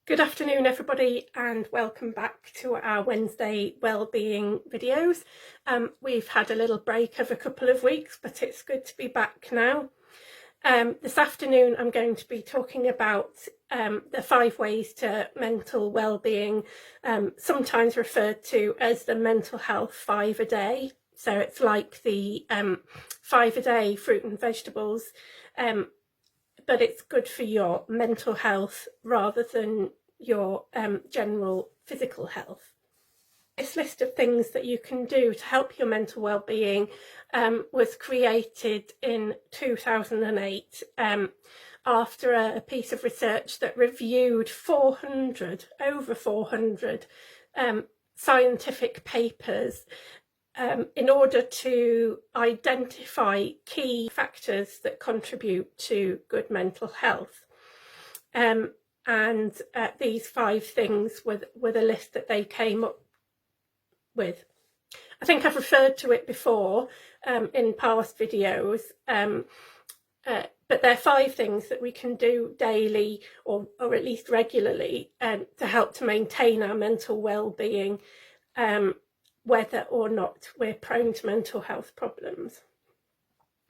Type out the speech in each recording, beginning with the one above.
Good afternoon everybody, and welcome back to our Wednesday wellbeing videos. We've had a little break of a couple of weeks, but it's good to be back now. This afternoon I'm going to be talking about the 5 ways to mental wellbeing, sometimes referred to as the mental health 5 a day. So it's like the 5 a day fruit and vegetables, but it's good for your mental health rather than your general physical health. This list of things that you can do to help your mental well-being was created in 2008 after a piece of research that reviewed over 400 scientific papers in order to identify key factors that contribute to good mental health. And these 5 things were the list that they came up with. I think I've referred to it before in past videos, but they're 5 things that we can do daily or at least regularly to help to maintain our mental well-being, whether or not we're prone to mental health problems.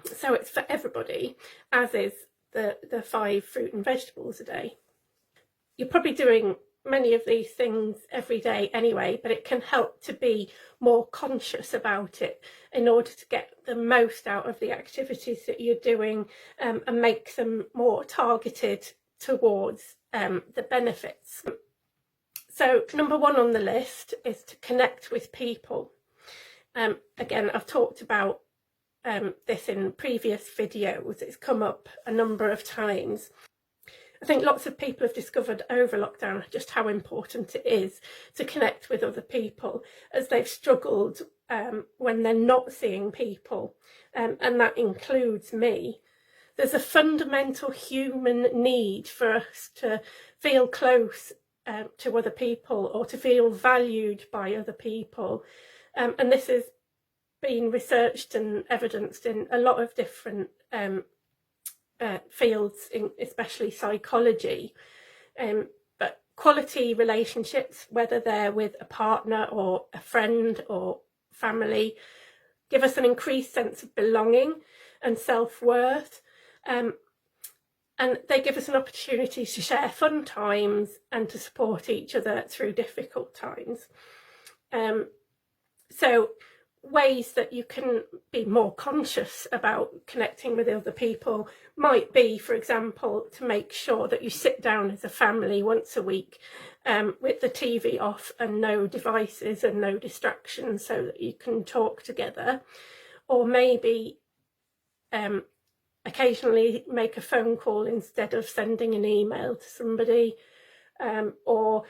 So it's for everybody, as is the 5 fruit and vegetables a day. You're probably doing many of these things every day anyway, but it can help to be more conscious about it in order to get the most out of the activities that you're doing, and make them more targeted towards the benefits. So number 1 on the list is to connect with people. Again, I've talked about this in previous videos. It's come up a number of times. I think lots of people have discovered over lockdown just how important it is to connect with other people as they've struggled when they're not seeing people, and that includes me. There's a fundamental human need for us to feel close to other people, or to feel valued by other people, and this has been researched and evidenced in a lot of different fields, especially psychology, but quality relationships, whether they're with a partner or a friend or family, give us an increased sense of belonging and self-worth, and they give us an opportunity to share fun times and to support each other through difficult times. So ways that you can be more conscious about connecting with other people might be, for example, to make sure that you sit down as a family once a week with the TV off and no devices and no distractions, so that you can talk together. Or maybe occasionally make a phone call instead of sending an email to somebody, or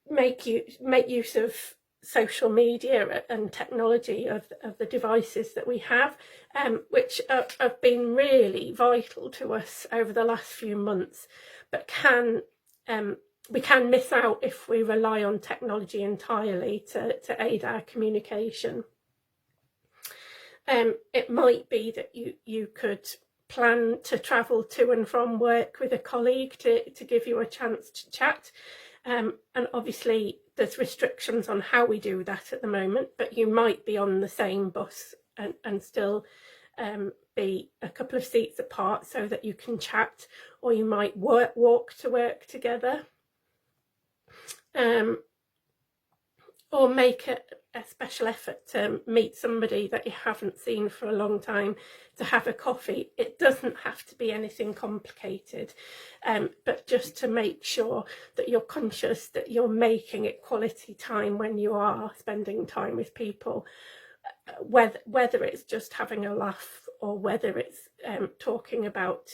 make use of social media and technology of the devices that we have, which have been really vital to us over the last few months, but we can miss out if we rely on technology entirely to aid our communication. It might be that you could plan to travel to and from work with a colleague to give you a chance to chat, and obviously there's restrictions on how we do that at the moment, but you might be on the same bus and still be a couple of seats apart so that you can chat, or you might walk to work together, or make a special effort to meet somebody that you haven't seen for a long time to have a coffee. It doesn't have to be anything complicated, but just to make sure that you're conscious that you're making it quality time when you are spending time with people, whether it's just having a laugh or whether it's talking about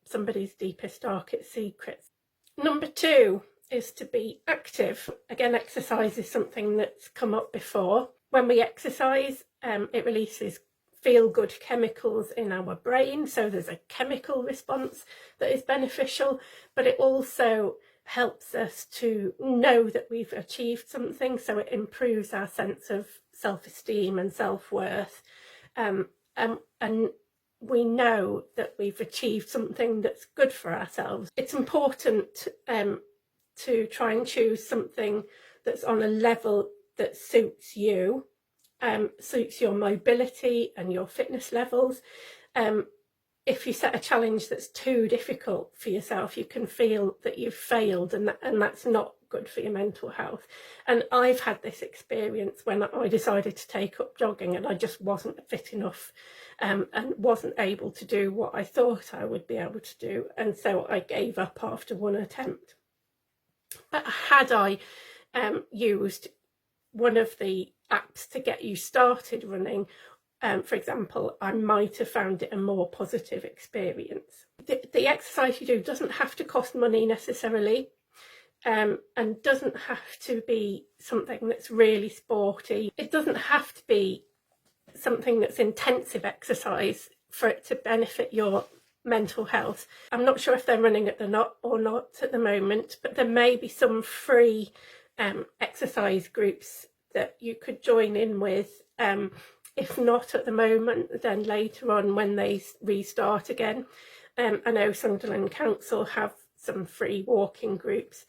somebody's deepest, darkest secrets. Number 2 is to be active. Again, exercise is something that's come up before. When we exercise, it releases feel-good chemicals in our brain, so there's a chemical response that is beneficial, but it also helps us to know that we've achieved something, so it improves our sense of self-esteem and self-worth, and we know that we've achieved something that's good for ourselves. It's important to try and choose something that's on a level that suits you, suits your mobility and your fitness levels. If you set a challenge that's too difficult for yourself, you can feel that you've failed, and that's not good for your mental health. And I've had this experience when I decided to take up jogging, and I just wasn't fit enough and wasn't able to do what I thought I would be able to do, and so I gave up after one attempt. But had I used one of the apps to get you started running, for example, I might have found it a more positive experience. The exercise you do doesn't have to cost money necessarily, and doesn't have to be something that's really sporty. It doesn't have to be something that's intensive exercise for it to benefit your mental health. I'm not sure if they're running at the not at the moment, but there may be some free exercise groups that you could join in with. If not at the moment, then later on when they restart again. I know Sunderland Council have some free walking groups.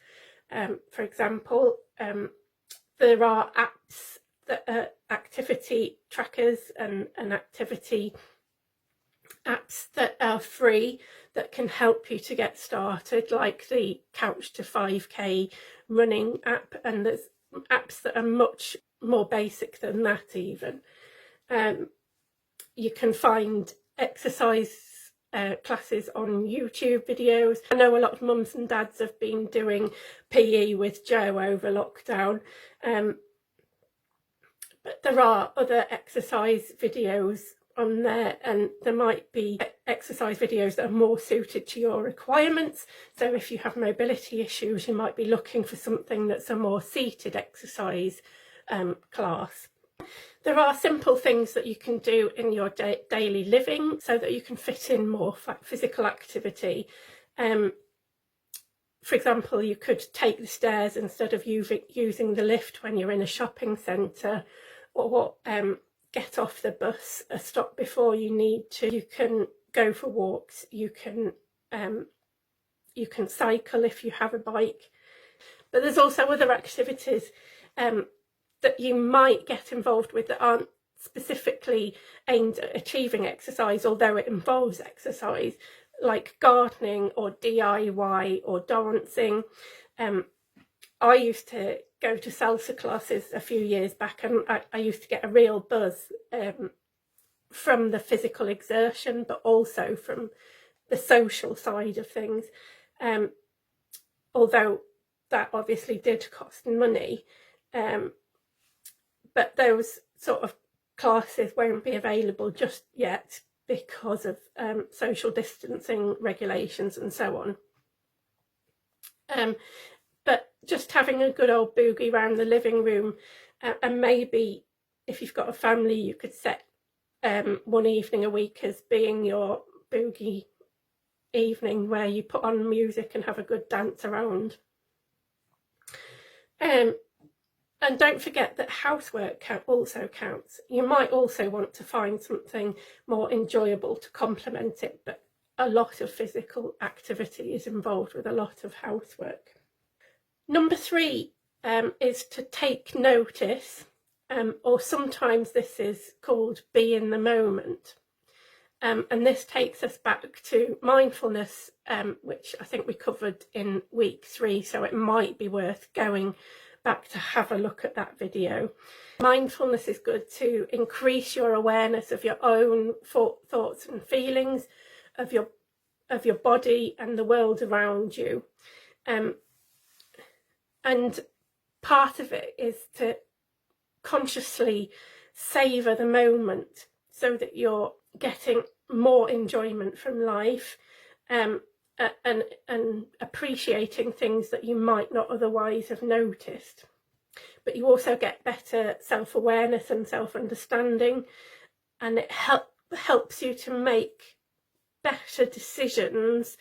For example, there are apps that are activity trackers and activity apps that are free that can help you to get started, like the Couch to 5K running app, and there's apps that are much more basic than that even. You can find exercise classes on YouTube videos. I know a lot of mums and dads have been doing PE with Joe over lockdown, but there are other exercise videos on there, and there might be exercise videos that are more suited to your requirements. So if you have mobility issues, you might be looking for something that's a more seated exercise class. There are simple things that you can do in your daily living so that you can fit in more physical activity. For example, you could take the stairs instead of using the lift when you're in a shopping centre, or get off the bus a stop before you need to. You can go for walks, you can cycle if you have a bike. But there's also other activities that you might get involved with that aren't specifically aimed at achieving exercise, although it involves exercise, like gardening or DIY or dancing. I used to go to salsa classes a few years back, and I used to get a real buzz from the physical exertion, but also from the social side of things. Although that obviously did cost money. But those sort of classes won't be available just yet because of social distancing regulations and so on. But just having a good old boogie around the living room, and maybe if you've got a family, you could set one evening a week as being your boogie evening, where you put on music and have a good dance around. And don't forget that housework also counts. You might also want to find something more enjoyable to complement it, but a lot of physical activity is involved with a lot of housework. Number 3 is to take notice, or sometimes this is called be in the moment. And this takes us back to mindfulness, which I think we covered in week 3, so it might be worth going back to have a look at that video. Mindfulness is good to increase your awareness of your own thoughts and feelings, of your body and the world around you. And part of it is to consciously savour the moment so that you're getting more enjoyment from life, and appreciating things that you might not otherwise have noticed. But you also get better self-awareness and self-understanding, and it helps you to make better decisions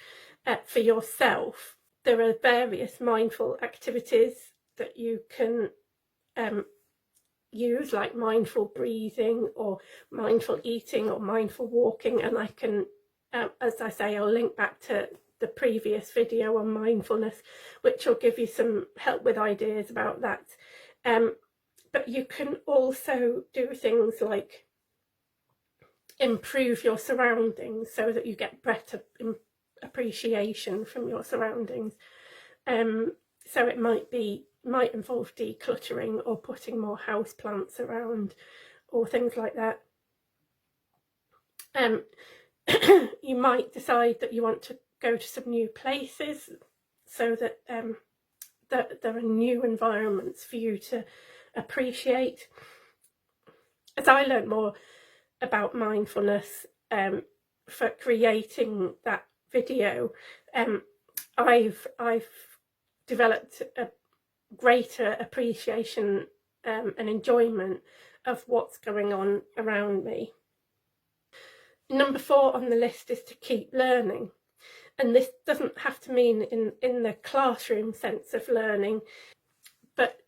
for yourself. There are various mindful activities that you can use, like mindful breathing or mindful eating or mindful walking. And I can, as I say, I'll link back to the previous video on mindfulness, which will give you some help with ideas about that. But you can also do things like improve your surroundings so that you get better appreciation from your surroundings. So it might involve decluttering or putting more house plants around or things like that. You might decide that you want to go to some new places so that there are new environments for you to appreciate. As I learned more about mindfulness for creating that video, I've developed a greater appreciation and enjoyment of what's going on around me. Number 4 on the list is to keep learning. And this doesn't have to mean in the classroom sense of learning, but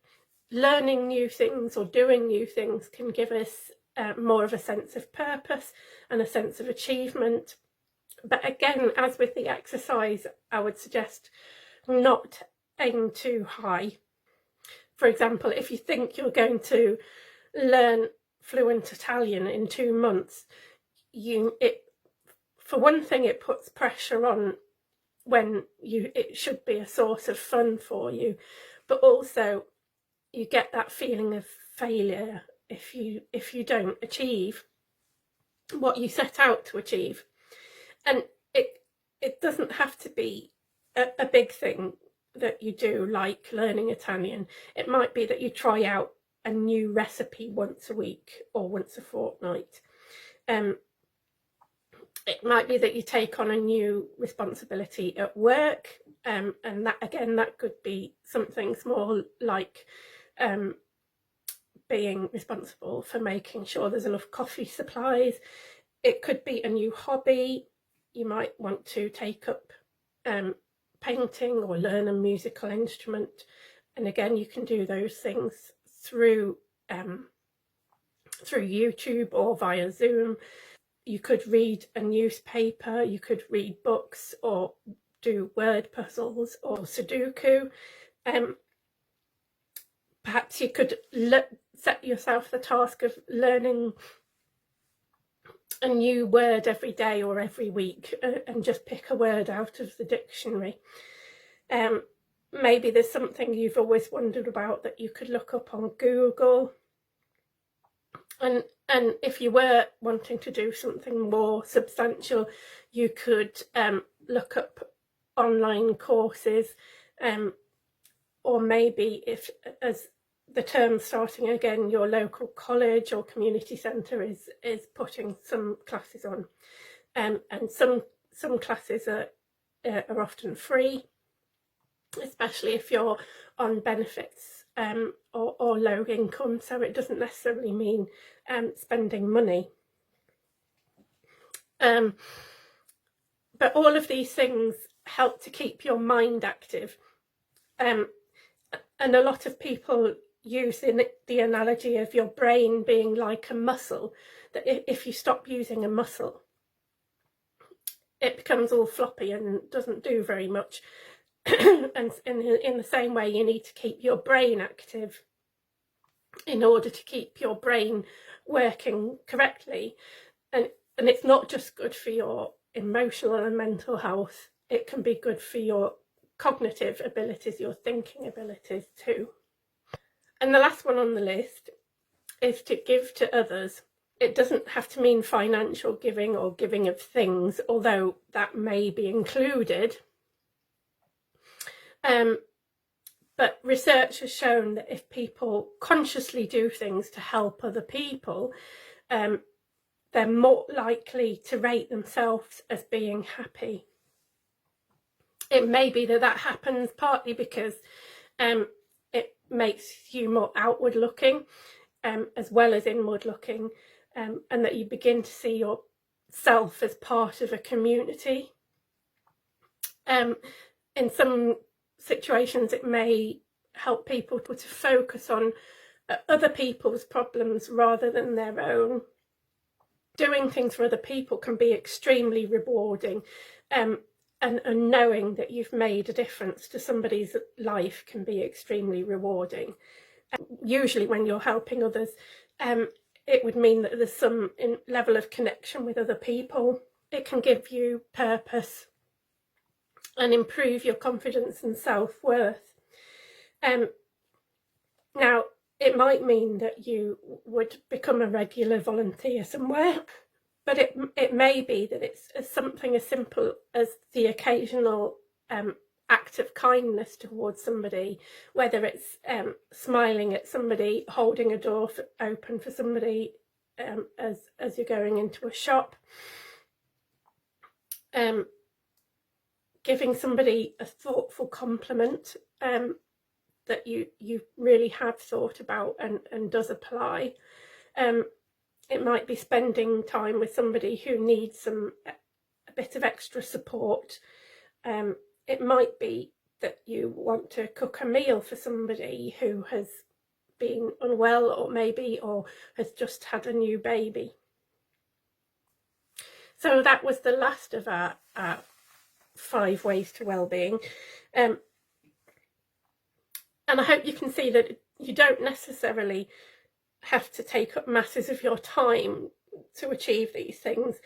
learning new things or doing new things can give us more of a sense of purpose and a sense of achievement. But again, as with the exercise, I would suggest not aim too high. For example, if you think you're going to learn fluent Italian in 2 months, for one thing, it puts pressure on when it should be a source of fun for you, but also you get that feeling of failure if you don't achieve what you set out to achieve. And it doesn't have to be a big thing that you do, like learning Italian. It might be that you try out a new recipe once a week or once a fortnight. It might be that you take on a new responsibility at work, and that could be something small, like being responsible for making sure there's enough coffee supplies. It could be a new hobby. You might want to take up painting or learn a musical instrument, and again, you can do those things through YouTube or via Zoom. You could read a newspaper, you could read books or do word puzzles or Sudoku. Perhaps you could set yourself the task of learning a new word every day or every week and just pick a word out of the dictionary. Maybe there's something you've always wondered about that you could look up on Google. And if you were wanting to do something more substantial, you could look up online courses, or maybe if, as the term's starting again, your local college or community centre is putting some classes on, and some classes are often free, especially if you're on benefits or low income, so it doesn't necessarily mean spending money. But all of these things help to keep your mind active. And a lot of people use the analogy of your brain being like a muscle, that if you stop using a muscle, it becomes all floppy and doesn't do very much. And in the same way, you need to keep your brain active in order to keep your brain working correctly. And it's not just good for your emotional and mental health, it can be good for your cognitive abilities, your thinking abilities too. And the last one on the list is to give to others. It doesn't have to mean financial giving or giving of things, although that may be included. But research has shown that if people consciously do things to help other people, they're more likely to rate themselves as being happy. It may be that happens partly because it makes you more outward looking as well as inward looking, and that you begin to see yourself as part of a community. In some situations, it may help people to focus on other people's problems rather than their own. Doing things for other people can be extremely rewarding, and knowing that you've made a difference to somebody's life can be extremely rewarding. Usually when you're helping others, it would mean that there's some level of connection with other people. It can give you purpose and improve your confidence and self-worth. Now, it might mean that you would become a regular volunteer somewhere, but it may be that it's something as simple as the occasional act of kindness towards somebody, whether it's smiling at somebody, holding a door open for somebody as you're going into a shop, giving somebody a thoughtful compliment that you really have thought about and does apply. It might be spending time with somebody who needs a bit of extra support. It might be that you want to cook a meal for somebody who has been unwell or has just had a new baby. So that was the last of our 5 ways to wellbeing. And I hope you can see that you don't necessarily have to take up masses of your time to achieve these things.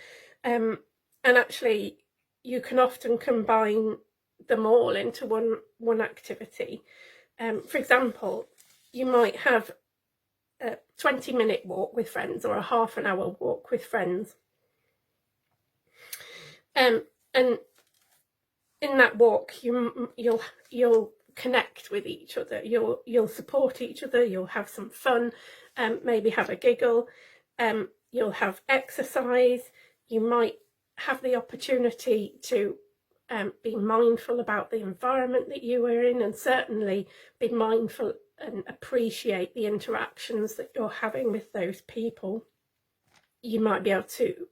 And actually, you can often combine them all into one activity. For example, you might have a 20-minute walk with friends or a half an hour walk with friends. And in that walk, you'll connect with each other. You'll support each other. You'll have some fun. Maybe have a giggle. You'll have exercise. You might have the opportunity to be mindful about the environment that you are in, and certainly be mindful and appreciate the interactions that you're having with those people. You might be able to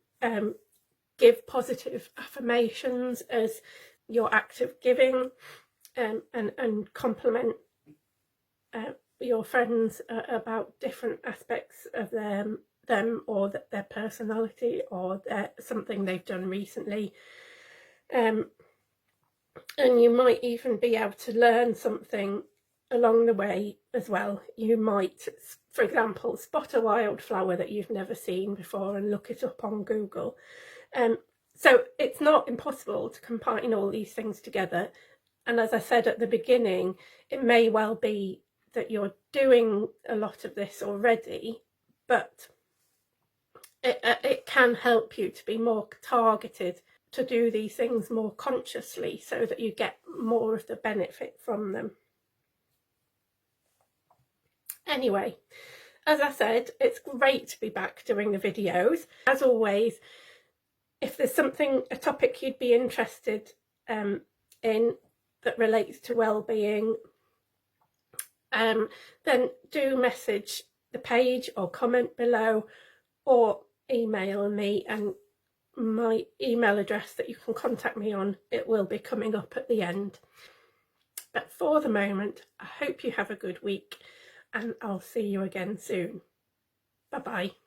give positive affirmations as your act of giving, and compliment your friends about different aspects of them or their personality or something they've done recently. And you might even be able to learn something along the way as well. You might, for example, spot a wildflower that you've never seen before and look it up on Google. So it's not impossible to combine all these things together. And as I said at the beginning, it may well be that you're doing a lot of this already, but it can help you to be more targeted, to do these things more consciously so that you get more of the benefit from them. Anyway, as I said, it's great to be back doing the videos. As always, if there's a topic you'd be interested in that relates to wellbeing, then do message the page or comment below or email me, and my email address that you can contact me on, it will be coming up at the end. But for the moment, I hope you have a good week, and I'll see you again soon. Bye bye.